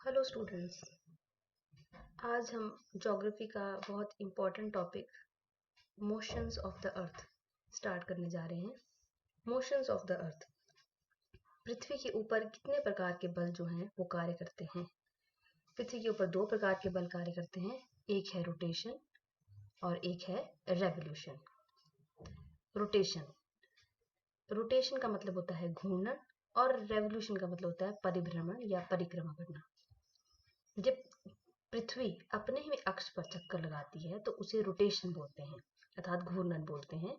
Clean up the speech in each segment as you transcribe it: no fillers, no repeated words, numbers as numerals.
Hello students. आज हम geography का बहुत important topic motions of the earth start करने जा रहे हैं। मोशंस ऑफ द अर्थ, पृथ्वी के ऊपर कितने प्रकार के बल जो हैं वो कार्य करते हैं। पृथ्वी के ऊपर दो प्रकार के बल कार्य करते हैं, एक है रोटेशन और एक है रेवोल्यूशन। रोटेशन रोटेशन का मतलब होता है घूर्णन और रेवोल्यूशन का मतलब होता है परिभ्रमण या परिक्रमा करना। जब पृथ्वी अपने ही अक्ष पर चक्कर लगाती है तो उसे रोटेशन बोलते हैं अर्थात घूर्णन बोलते हैं,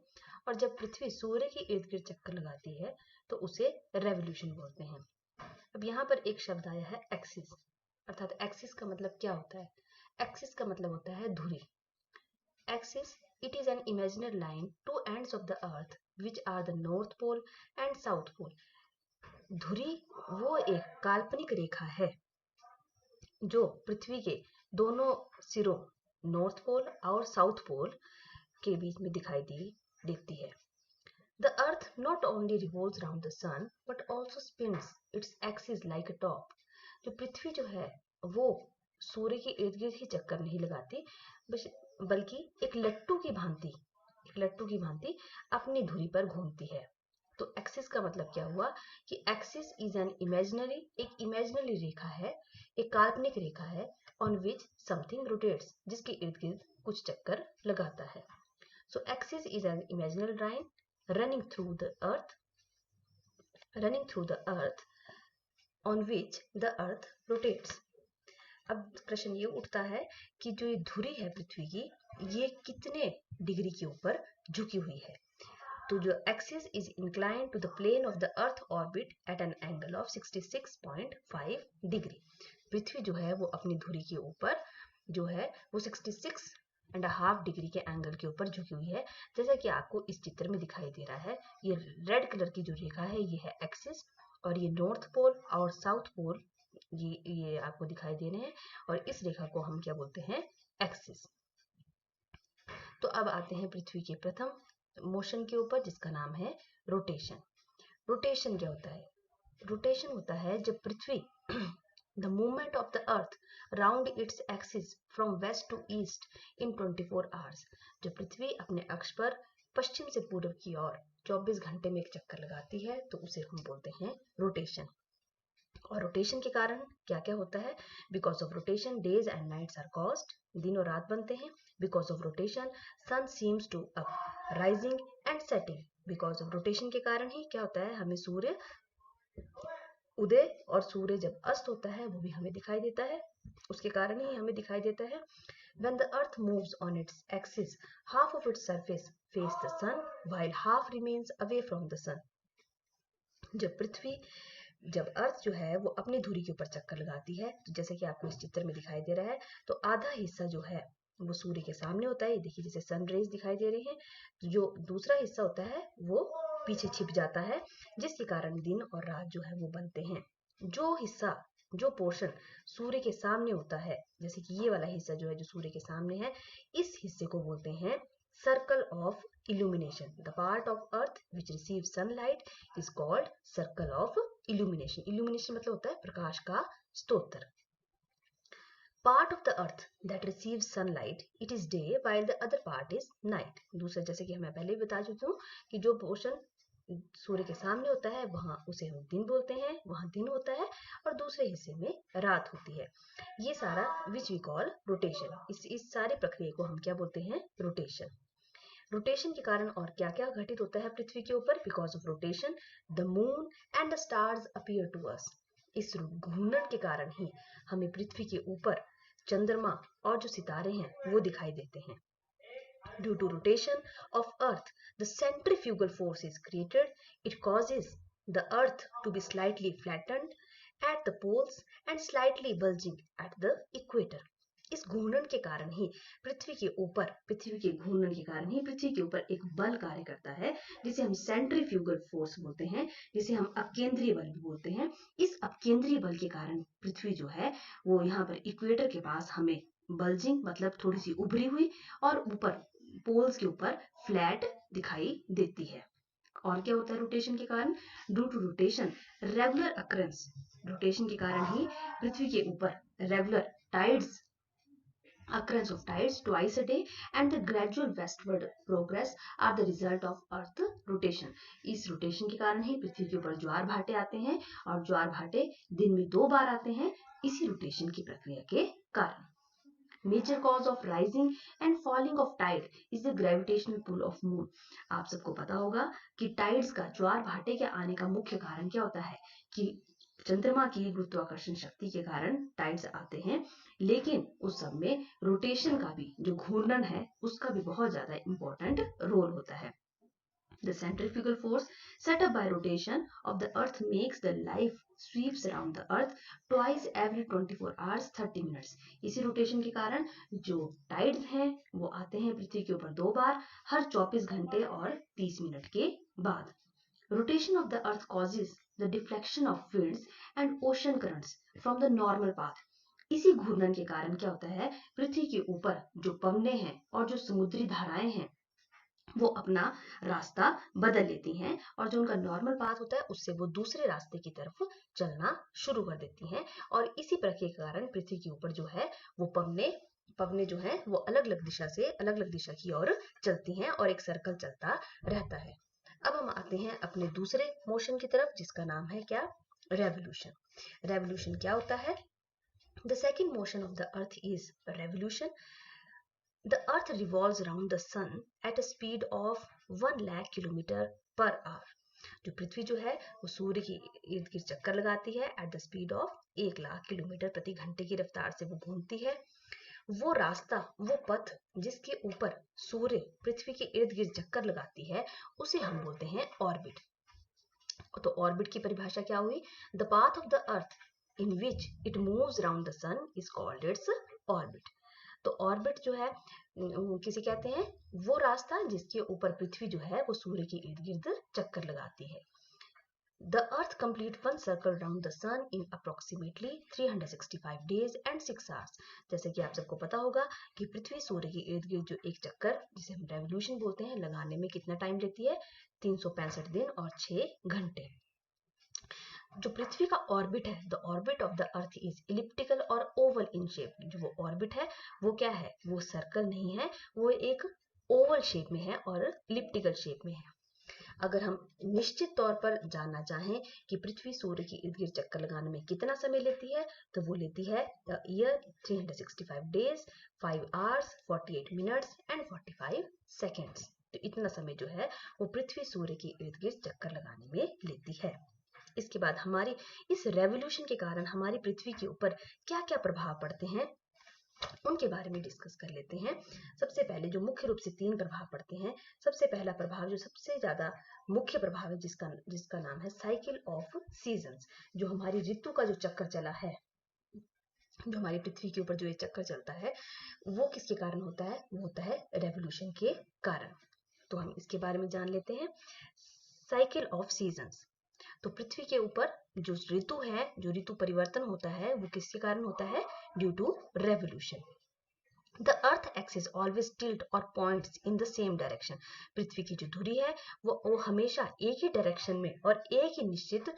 और जब पृथ्वी सूर्य के इर्द गिर्द चक्कर लगाती है तो उसे रेवोल्यूशन बोलते हैं। अब यहाँ पर एक शब्द आया है एक्सिस, अर्थात एक्सिस का मतलब क्या होता है। एक्सिस का मतलब होता है धुरी। Axis, it is an imaginary line two ends of the earth which are the north pole and south pole. धुरी वो एक काल्पनिक रेखा है जो पृथ्वी के दोनों सिरों नॉर्थ पोल और साउथ पोल के बीच में दिखाई देती है। The earth not only revolves around the sun but also spins its axis like a top। जो पृथ्वी जो है वो सूर्य के इर्द गिर्द ही चक्कर नहीं लगाती, बल्कि एक लट्टू की भांति अपनी धुरी पर घूमती है। तो एक्सिस का मतलब क्या हुआ कि एक्सिस इज एन एक इमेजिनरी रेखा है, एक काल्पनिक रेखा है, ऑन विच समथिंग रोटेट्स, जिसके इर्द गिर्द कुछ चक्कर लगाता है। So axis is an imaginary line running through the earth on which the earth rotates। अब प्रश्न ये उठता है कि जो ये धुरी है पृथ्वी की, ये कितने डिग्री के ऊपर झुकी हुई है। तो जो axis is inclined to the plane of the earth orbit at an angle of 66.5 degree. पृथ्वी जो है वो अपनी धुरी के ऊपर जो है वो 66.5 डिग्री के एंगल के ऊपर झुकी हुई है, जैसा कि आपको इस चित्र में दिखाई दे रहा है। ये रेड कलर की जो रेखा है ये है एक्सिस, और ये नॉर्थ पोल और साउथ पोल ये आपको दिखाई दे रहे हैं, और इस रेखा को हम क्या बोलते हैं, एक्सिस। तो अब आते हैं पृथ्वी के प्रथम मोशन के ऊपर, जिसका नाम है रोटेशन। रोटेशन क्या होता है? रोटेशन होता है जब पृथ्वी the movement of the earth round its axis from west to east in 24 hours। जब पृथ्वी अपने अक्ष पर पश्चिम से पूर्व की ओर 24 घंटे में एक चक्कर लगाती है तो उसे हम बोलते हैं रोटेशन। और रोटेशन के कारण क्या क्या होता है? Because of rotation days and nights are caused, दिन और रात बनते हैं। Because of rotation sun seems to up rising and setting. Because of rotation के कारण ही क्या होता है, हमें सूर्य उदय और सूर्य जब अस्त होता है वो भी हमें दिखाई देता है, उसके कारण ही हमें दिखाई देता है। When the earth moves on its axis, half of its surface face the sun while half remains away from the sun। जब अर्थ जो है वो अपनी धुरी के ऊपर चक्कर लगाती है, तो जैसे कि आपको इस चित्र में दिखाई दे रहा है, तो आधा हिस्सा जो है वो सूर्य के सामने होता है, देखिए जैसे सन रेज दिखाई दे रही हैं। जो दूसरा हिस्सा होता है वो पीछे छिप जाता है, जिसके कारण दिन और रात जो है वो बनते हैं। जो पोर्शन सूर्य के सामने होता है, जैसे कि ये वाला हिस्सा जो है जो सूर्य के सामने है, इस हिस्से को बोलते हैं circle of illumination. The part of earth which receive sunlight is called circle of illumination. Illumination मतलब होता है प्रकाश का स्तोत्र। Part of the earth that receives sunlight, it is day while the other part is night। दूसरा, जैसे कि मैं पहले भी बता चुकी हूँ कि जो पोर्शन सूर्य के सामने होता है वहां उसे हम दिन बोलते हैं, वहां दिन होता है, और दूसरे हिस्से में रात होती है। ये सारा विच वी कॉल रोटेशन। इस सारी प्रक्रिया को हम क्या बोलते हैं, रोटेशन। रोटेशन के कारण और क्या क्या घटित होता है पृथ्वी के ऊपर? Because of rotation the moon and the stars appear to us. इस घूर्णन के कारण ही हमें पृथ्वी के ऊपर चंद्रमा और जो सितारे हैं वो दिखाई देते हैं। Due to rotation of earth, the centrifugal force is created. It causes the earth to be slightly flattened at the poles and slightly bulging at the equator। इस घूर्णन के कारण ही पृथ्वी के ऊपर एक बल कार्य करता है, जिसे हम सेंट्रीफ्यूगल फोर्स बोलते हैं, जिसे हम अपकेंद्रीय बल भी बोलते हैं। इस अपकेंद्रीय बल के कारण पृथ्वी जो है वो यहाँ पर इक्वेटर के पास हमें बल्जिंग मतलब थोड़ी सी उभरी हुई, और ऊपर पोल्स के ऊपर फ्लैट दिखाई देती है। और क्या होता है रोटेशन के कारण? Due to rotation regular occurrence, rotation के कारण ही पृथ्वी के ऊपर regular tides, occurrence of tides twice a day and the gradual westward progress are the result of earth rotation. इस रोटेशन के कारण ही पृथ्वी के ऊपर ज्वार भाटे आते हैं और ज्वार भाटे दिन में 2 बार आते हैं इसी रोटेशन की प्रक्रिया के कारण. Major cause of rising and falling of tide is the gravitational pull of moon. आप सबको पता होगा कि टाइड्स का, ज्वार भाटे के आने का मुख्य कारण क्या होता है कि चंद्रमा की गुरुत्वाकर्षण शक्ति के कारण टाइड्स आते हैं, लेकिन उस सब में रोटेशन का भी, जो घूर्णन है उसका भी बहुत ज्यादा इंपॉर्टेंट रोल होता है. The centrifugal force set up by rotation of the earth makes the life sweeps around the earth twice every 24 hours 30 minutes. इसी रोटेशन के कारण जो टाइड्स हैं वो आते हैं पृथ्वी के ऊपर 2 बार हर 24 घंटे और 30 मिनट के बाद. Rotation of the earth causes the deflection of winds and ocean currents from the normal path. इसी घूर्णन के कारण क्या होता है, पृथ्वी के ऊपर जो पवने हैं और जो समुद्री धाराएं हैं वो अपना रास्ता बदल लेती हैं और जो उनका नॉर्मल पाथ होता है उससे वो दूसरे रास्ते की तरफ चलना शुरू कर देती हैं. और इसी प्रक्रिया के कारण पृथ्वी के ऊपर जो है वो पवने जो हैं वो अलग अलग दिशा की ओर चलती हैं और एक सर्कल चलता रहता है. अब हम आते हैं अपने दूसरे मोशन की तरफ जिसका नाम है क्या? रेवोल्यूशन. रेवोल्यूशन क्या होता है? The second motion of the earth is revolution. The earth revolves around the sun at a speed of 1 lakh kilometre per hour. जो पृथ्वी जो है वो सूर्य की इर्द गिर्द चक्कर लगाती है at the speed of 1 lakh kilometre प्रति घंटे की रफ्तार से वो घूमती है. वो रास्ता, वो पथ जिसके ऊपर सूर्य पृथ्वी के इर्द गिर्द चक्कर लगाती है उसे हम बोलते हैं ऑर्बिट. तो ऑर्बिट की परिभाषा क्या हुई? The path of the earth in which it moves around the sun is called its orbit. तो ऑर्बिट जो है किसे कहते हैं? वो रास्ता जिसके ऊपर पृथ्वी जो है वो सूर्य के इर्द गिर्द चक्कर लगाती है. The Earth complete one circle around the Sun in approximately 365 days and 6 hours. जैसे कि आप सबको पता होगा कि पृथ्वी सूर्य के इर्द गिर्द जो एक चक्कर जिसे हम रेवोल्यूशन बोलते हैं लगाने में कितना टाइम लेती है? 365 दिन और 6 घंटे. जो पृथ्वी का ऑर्बिट है, the orbit of the earth is elliptical और ओवल इन शेप. जो वो ऑर्बिट है वो क्या है? वो सर्कल नहीं है, वो एक ओवल शेप में है और इलिप्टिकल शेप में है. अगर हम निश्चित तौर पर जानना चाहें कि पृथ्वी सूर्य की इर्द गिर्द चक्कर लगाने में कितना समय लेती है तो वो लेती है year 365 days 5 hours 48 minutes and 45 seconds. तो इतना समय जो है वो पृथ्वी सूर्य की इर्द गिर्द चक्कर लगाने में लेती है. इसके बाद हमारी इस रेवोल्यूशन के कारण हमारी पृथ्वी के ऊपर क्या क्या प्रभाव पड़ते हैं उनके बारे में डिस्कस कर लेते हैं. सबसे पहले जो मुख्य रूप से 3 प्रभाव पड़ते हैं. सबसे पहला प्रभाव जो सबसे ज्यादा मुख्य प्रभाव है जिसका नाम है साइकिल ऑफ सीजन्स. जो हमारी ऋतु का जो चक्कर चला है, जो हमारी पृथ्वी के ऊपर जो ये चक्कर चलता है वो किसके कारण होता है? वो होता है रेवोल्यूशन के कारण. तो हम इसके बारे में जान लेते हैं. Cycle of seasons. तो पृथ्वी के ऊपर जो ऋतु है, जो ऋतु परिवर्तन होता है वो किसके कारण होता है? Due to revolution. The earth axis always tilt और points in the same direction. पृथ्वी की जो धुरी है वो हमेशा एक ही डायरेक्शन में और एक ही निश्चित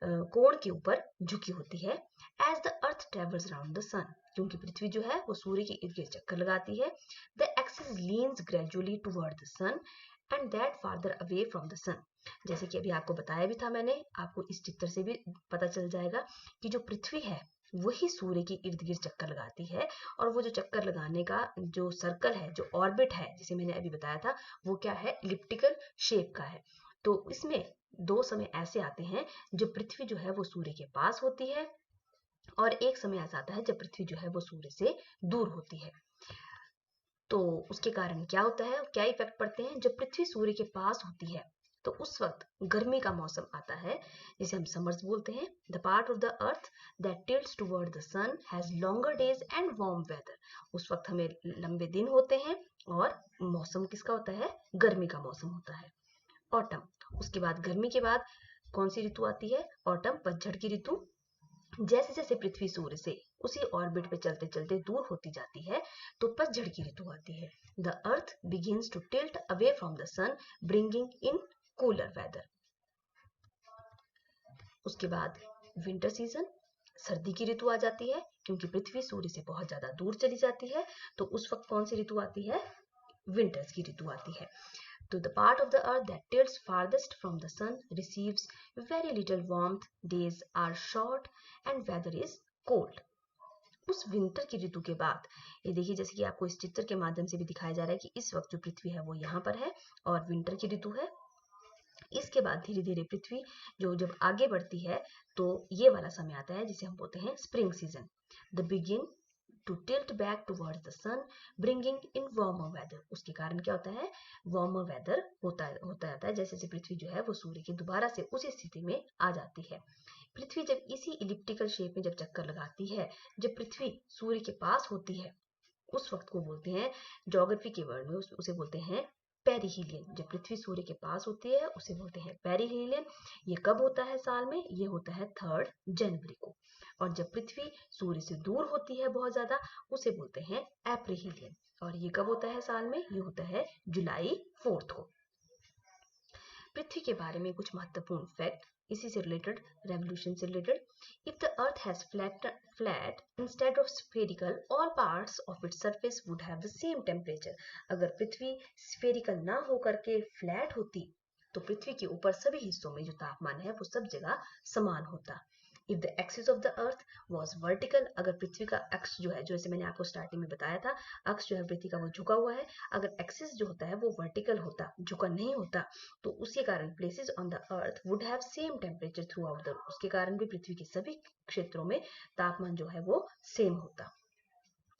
कोण के ऊपर झुकी होती है. As the earth travels around the sun. क्योंकि पृथ्वी जो है वो सूर्य के इर्द गिर्द चक्कर लगाती है. The axis leans gradually toward the sun and that farther away from the sun. जैसे कि अभी आपको बताया भी था मैंने, आपको इस चित्र से भी पता चल जाएगा कि जो पृथ्वी है वही सूर्य की इर्द गिर्द चक्कर लगाती है और वो जो चक्कर लगाने का जो सर्कल है, जो ऑर्बिट है जिसे मैंने अभी बताया था वो क्या है? इलिप्टिकल शेप का है. तो इसमें 2 समय ऐसे आते हैं जब पृथ्वी जो है वो सूर्य के पास होती है और एक समय ऐसा आता है जब पृथ्वी जो है वो सूर्य से दूर होती है. तो उसके कारण क्या होता है, क्या इफेक्ट पड़ते हैं? जब पृथ्वी सूर्य के पास होती है तो उस वक्त गर्मी का मौसम आता है जिसे हम समर्स बोलते हैं. The part of the earth that tilts toward the sun has longer days and warm weather. उस वक्त हमें लंबे दिन होते हैं और मौसम किसका होता है? गर्मी का मौसम होता है. ऑटम. उसके बाद गर्मी के बाद कौन सी ऋतु आती है? ऑटम, पतझड़ की ऋतु. जैसे जैसे पृथ्वी सूर्य से उसी ऑर्बिट पे चलते चलते दूर होती जाती है तो पतझड़ की ऋतु आती है. The earth begins to tilt away from the sun bringing in cooler weather. उसके बाद विंटर सीजन, सर्दी की ऋतु आ जाती है, क्योंकि पृथ्वी सूर्य से बहुत ज्यादा दूर चली जाती है, तो उस वक्त कौन सी ऋतु आती है? विंटर्स की ऋतु आती है। तो the part of the earth that tilts farthest from the sun receives very little warmth, days are short and weather is cold. उस विंटर की ऋतु के बाद, ये देखिए जैसे कि आपको इस चित्र के माध्यम से भी दिखाया जा रहा है कि इस वक्त जो पृथ्वी है वो यहाँ पर है और विंटर की ऋतु है। इसके बाद धीरे धीरे पृथ्वी जो जब आगे बढ़ती है तो ये वाला समय आता है जिसे हम बोलते हैं spring season. The begin to tilt back towards the sun bringing in warmer weather. उसके कारण क्या होता है? वार्मर वेदर होता जाता है, जैसे जैसे पृथ्वी जो है वो सूर्य की दोबारा से उसी स्थिति में आ जाती है। पृथ्वी जब इसी इलिप्टिकल शेप में जब चक्कर लगाती है, जब पृथ्वी सूर्य के पास होती है, उस वक्त को बोलते हैं, ज्योग्राफी के वर्ड में उसे बोलते हैं पेरिहीलियन। जब पृथ्वी सूर्य के पास होती है उसे बोलते हैं पेरिहीलियन। ये कब होता है साल में? ये होता है 3 जनवरी को। और जब पृथ्वी सूर्य से दूर होती है बहुत ज्यादा, उसे बोलते हैं एप्रिहीलियन। और ये कब होता है साल में? ये होता है जुलाई 4 को। पृथ्वी के बारे में कुछ महत्वपूर्ण फैक्ट इसी से रिलेटेड, रेवोल्यूशन से related. If the earth has flat instead of spherical, all parts of its surface would have the same temperature. अगर पृथ्वी स्फेरिकल ना होकर के फ्लैट होती तो पृथ्वी के ऊपर सभी हिस्सों में जो तापमान है वो सब जगह समान होता। If the axis of the earth was vertical, अगर पृथ्वी का अक्ष जो है, जैसे मैंने आपको स्टार्टिंग में बताया था, अक्ष जो है पृथ्वी का वो झुका हुआ है, अगर एक्सिस जो होता है वो वर्टिकल होता, झुका नहीं होता, तो उसके कारण places on the earth would have same temperature through out the, उसके कारण भी पृथ्वी के सभी क्षेत्रों में तापमान जो है वो सेम होता।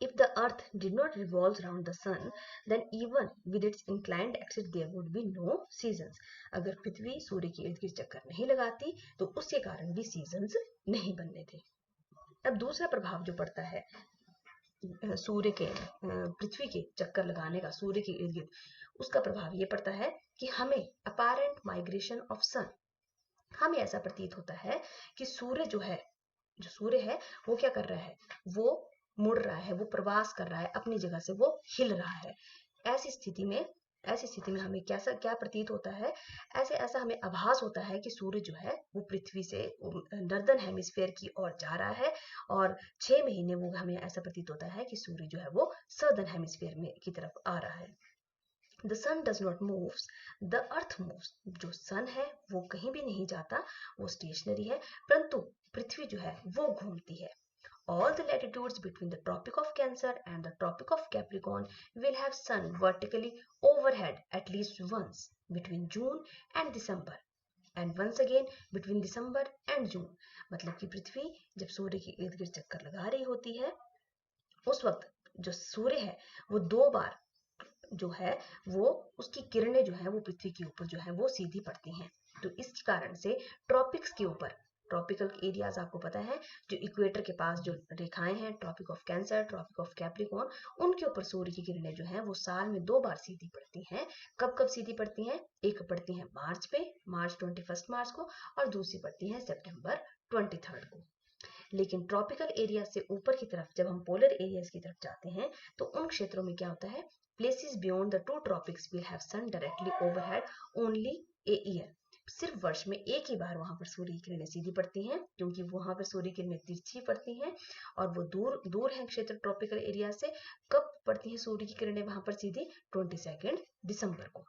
If the earth did not revolve around the sun, then even with its inclined axis there would be no seasons. अगर पृथ्वी सूर्य के इर्द गिर्द चक्कर नहीं लगाती तो उसके कारण भी सीजन्स नहीं बनने थे। अब दूसरा प्रभाव जो पड़ता है सूर्य के पृथ्वी के चक्कर लगाने का सूर्य के इर्द गिर्द, उसका प्रभाव ये पड़ता है कि हमें अपैरेंट माइग्रेशन ऑफ सन, हमें ऐसा प्रतीत होता है कि सूर्य जो है, जो सूर्य है वो क्या कर रहा है? वो मुड़ रहा है, वो प्रवास कर रहा है, अपनी जगह से वो हिल रहा है। ऐसी स्थिति में हमें क्या प्रतीत होता है? ऐसा हमें आभास होता है कि सूर्य जो है वो पृथ्वी से नॉर्दर्न हेमिस्फीयर की ओर जा रहा है, और 6 महीने वो हमें ऐसा प्रतीत होता है कि सूर्य जो है वो सदर्न हेमिस्फीयर में की तरफ आ रहा है। The sun does not move, the earth moves. जो सन है वो कहीं भी नहीं जाता, वो स्टेशनरी है, परंतु पृथ्वी जो है वो घूमती है। All the latitudes between the Tropic of Cancer and the Tropic of Capricorn will have sun vertically overhead at least once between June and December, and once again between December and June. मतलब कि पृथ्वी जब सूर्य के इर्द गिर्द चक्कर लगा रही होती है, उस वक्त जो सूर्य है वो 2 बार जो है वो उसकी किरणें जो है वो पृथ्वी के ऊपर जो है वो सीधी पड़ती हैं। तो इस कारण से ट्रॉपिक्स के ऊपर, ट्रॉपिकल एरियाज आपको पता है जो इक्वेटर के पास जो रेखाएं हैं, Tropic of Cancer, Tropic of Capricorn, उनके ऊपर सूर्य की किरणें जो हैं वो साल में 2 बार सीधी पड़ती हैं। कब कब सीधी पड़ती हैं? एक पड़ती है मार्च पे, मार्च 21 मार्च को, और दूसरी पड़ती है सितंबर 23 को। लेकिन ट्रॉपिकल एरिया से ऊपर की तरफ जब हम पोलर एरियाज की तरफ जाते हैं तो उन क्षेत्रों में क्या होता है? Places beyond the 2 tropics will have sun directly overhead only a year. सिर्फ वर्ष में एक ही बार वहां पर सूर्य की किरणें सीधी पड़ती हैं, क्योंकि वहां पर सूर्य की किरणें तिरछी पड़ती हैं और वो दूर दूर है क्षेत्र ट्रॉपिकल एरिया से। कब पड़ती हैं सूर्य की किरणें वहां पर सीधी? 22 दिसंबर को।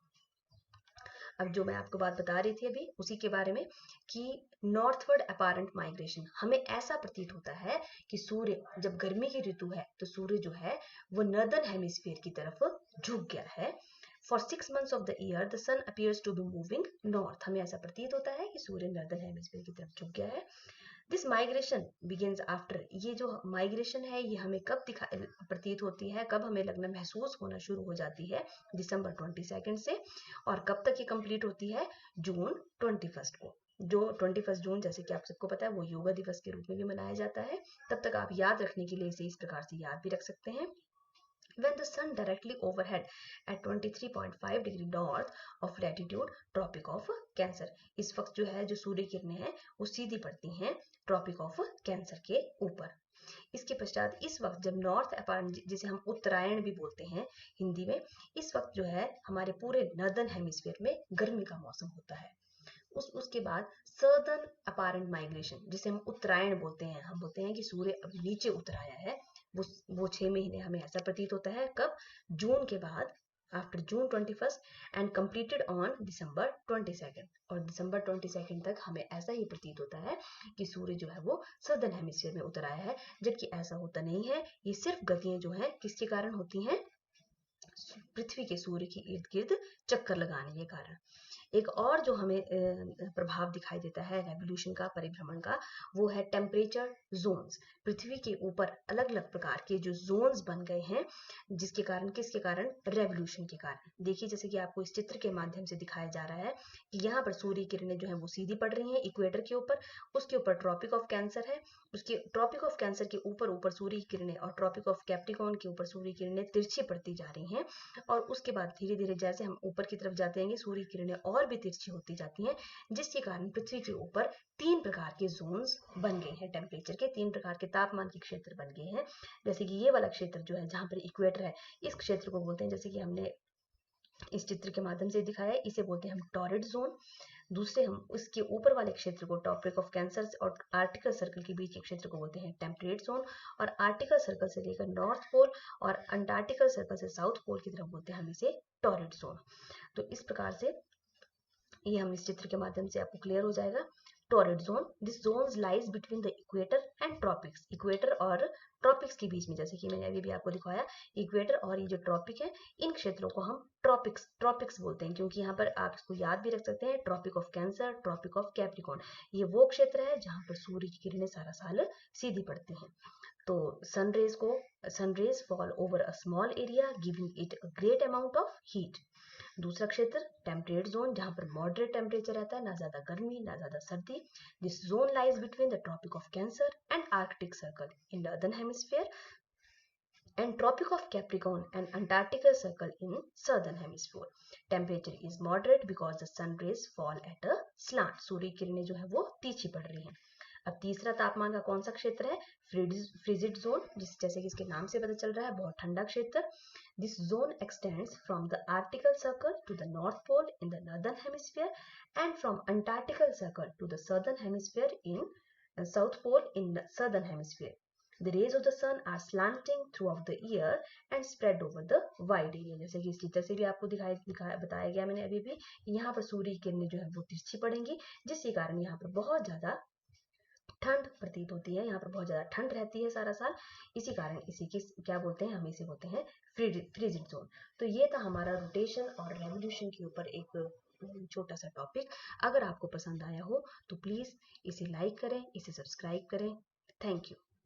अब जो मैं आपको बात बता रही थी अभी उसी के बारे में कि नॉर्थवर्ड अपैरेंट माइग्रेशन, हमें ऐसा प्रतीत होता है कि सूर्य जब गर्मी की ऋतु है तो सूर्य जो है वो नॉर्दर्न हेमिस्फीयर की तरफ झुक गया है। For 6 months of the year, the sun appears to be moving north. हमें ऐसा प्रतीत होता है कि सूर्य नॉर्दर्न हेमिस्फीयर की तरफ झुक गया है। दिस माइग्रेशन बिगिंस आफ्टर, ये जो माइग्रेशन है ये हमें कब प्रतीत होती है, कब हमें लगना महसूस होना शुरू हो जाती है? दिसंबर 22 से। और कब तक ये कंप्लीट होती है? जून 21 को। जो 21 जून जैसे कि आप सबको पता है वो योगा दिवस के रूप में भी मनाया जाता है। तब तक आप याद रखने के लिए इसे इस प्रकार से याद भी रख सकते हैं। When the sun directly overhead at 23.5 degree north of latitude Tropic of Cancer, इस वक्त जो है जो सूर्य किरणें हैं वो सीधी पड़ती हैं ट्रॉपिक ऑफ कैंसर के ऊपर। इसके पश्चात इस वक्त जब नॉर्थ अपारेंट, जिसे हम उत्तरायण भी बोलते हैं हिंदी में, इस वक्त जो है हमारे पूरे नॉर्दर्न हेमिस्फीयर में गर्मी का मौसम होता है। उसके बाद सर्दर्न अपारेंट माइग्रेशन, जिसे हम उत्तरायण बोलते हैं, हम बोलते हैं कि सूर्य अब नीचे उतर आया है, वो 6 महीने हमें ऐसा प्रतीत होता है। कब? जून के बाद, after June 21 and completed on December 22, और दिसंबर 22 तक हमें ऐसा ही प्रतीत होता है कि सूर्य जो है वो सदर्न हेमिस्फीयर में उतर आया है, जबकि ऐसा होता नहीं है। ये सिर्फ गतियां जो है किसके कारण होती हैं? पृथ्वी के सूर्य के इर्द गिर्द चक्कर लगाने के कारण। एक और जो हमें प्रभाव दिखाई देता है रेवोल्यूशन का, परिभ्रमण का, वो है टेम्परेचर जोन्स। पृथ्वी के ऊपर अलग अलग प्रकार के जो जोन्स बन गए हैं, जिसके कारण, किसके कारण? रेवोल्यूशन के कारण। देखिए जैसे कि आपको इस चित्र के माध्यम से दिखाया जा रहा है कि यहाँ पर सूर्य किरणें जो है वो सीधी पड़ रही हैं इक्वेटर के ऊपर, उसके ऊपर ट्रॉपिक ऑफ कैंसर है, उसके ट्रॉपिक ऑफ कैंसर के ऊपर सूर्य किरणें, और ट्रॉपिक ऑफ कैप्रिकॉर्न के ऊपर सूर्य किरणें तिरछी पड़ती जा रही हैं। और उसके बाद धीरे धीरे जैसे हम ऊपर की तरफ जाते हैं, सूर्य किरणें और भी तिरछी होती जाती हैं, जिसके कारण पृथ्वी के ऊपर 3 प्रकार के जोन्स बन गए हैं, टेम्परेचर के 3 प्रकार के तापमान के क्षेत्र बन गए हैं। जैसे कि ये वाला क्षेत्र जो है जहां पर इक्वेटर है, इस क्षेत्र को बोलते हैं, जैसे कि हमने इस चित्र के माध्यम से दिखाया है, इसे बोलते हैं हम टॉरिड जोन। दूसरे हम उसके ऊपर वाले क्षेत्र को, ट्रॉपिक ऑफ कैंसर और आर्टिकल सर्कल के बीच के क्षेत्र को बोलते हैं टेम्परेट जोन, और आर्टिकल सर्कल से लेकर नॉर्थ पोल और अंटार्कटिकल सर्कल से साउथ पोल की तरफ बोलते हैं हम इसे टॉरिड जोन। तो इस प्रकार से ये हम इस चित्र के माध्यम से आपको क्लियर हो जाएगा। Torrid zone, this zone lies between the equator and tropics, equator और ट्रॉपिक्स के बीच में, जैसे कि मैंने अभी भी आपको दिखाया, इक्वेटर और ये जो ट्रॉपिक है, इन क्षेत्रों को हम ट्रॉपिक्स बोलते हैं, क्योंकि यहाँ पर आप इसको याद भी रख सकते हैं, Tropic of Cancer, Tropic of Capricorn, ये वो क्षेत्र है जहाँ पर सूर्य की किरणें सारा साल सीधी पड़ती हैं। तो sun rays fall over a small area giving it a great amount of heat. दूसरा क्षेत्र टेम्परेट जोन, जहां पर मॉडरेट टेम्परेचर रहता है, ना ज्यादा गर्मी ना ज्यादा सर्दी। This zone lies between the Tropic of Cancer and Arctic Circle in northern hemisphere and Tropic of Capricorn and Antarctic Circle in Southern Hemisphere. Temperature is moderate because the sun rays fall at a slant. सूर्य किरणें जो है वो तिरछी पड़ रही हैं। अब तीसरा तापमान का कौन सा क्षेत्र है? फ्रिजिड जोन, जैसे कि इसके नाम से पता चल रहा है, बहुत ठंडा क्षेत्र। This zone extends from the article circle to the north pole in the northern hemisphere and from antarctical circle to the southern hemisphere in south pole in southern hemisphere. The rays of the sun are slanting throughout the year and spread over the wide area. जैसे कि इस चित्र से भी आपको बताया गया मैंने अभी भी, यहाँ पर सूर्य की किरणें जो है वो तिरछी पड़ेंगी, जिसके कारण यहाँ पर बहुत ज्यादा ठंड प्रतीत होती है, यहाँ पर बहुत ज्यादा ठंड रहती है सारा साल। इसी कारण इसी की क्या बोलते हैं? हम इसे बोलते हैं फ्रिजिड जोन। तो ये था हमारा रोटेशन और रेवोल्यूशन के ऊपर एक छोटा सा टॉपिक। अगर आपको पसंद आया हो तो प्लीज इसे लाइक करें, इसे सब्सक्राइब करें। Thank you.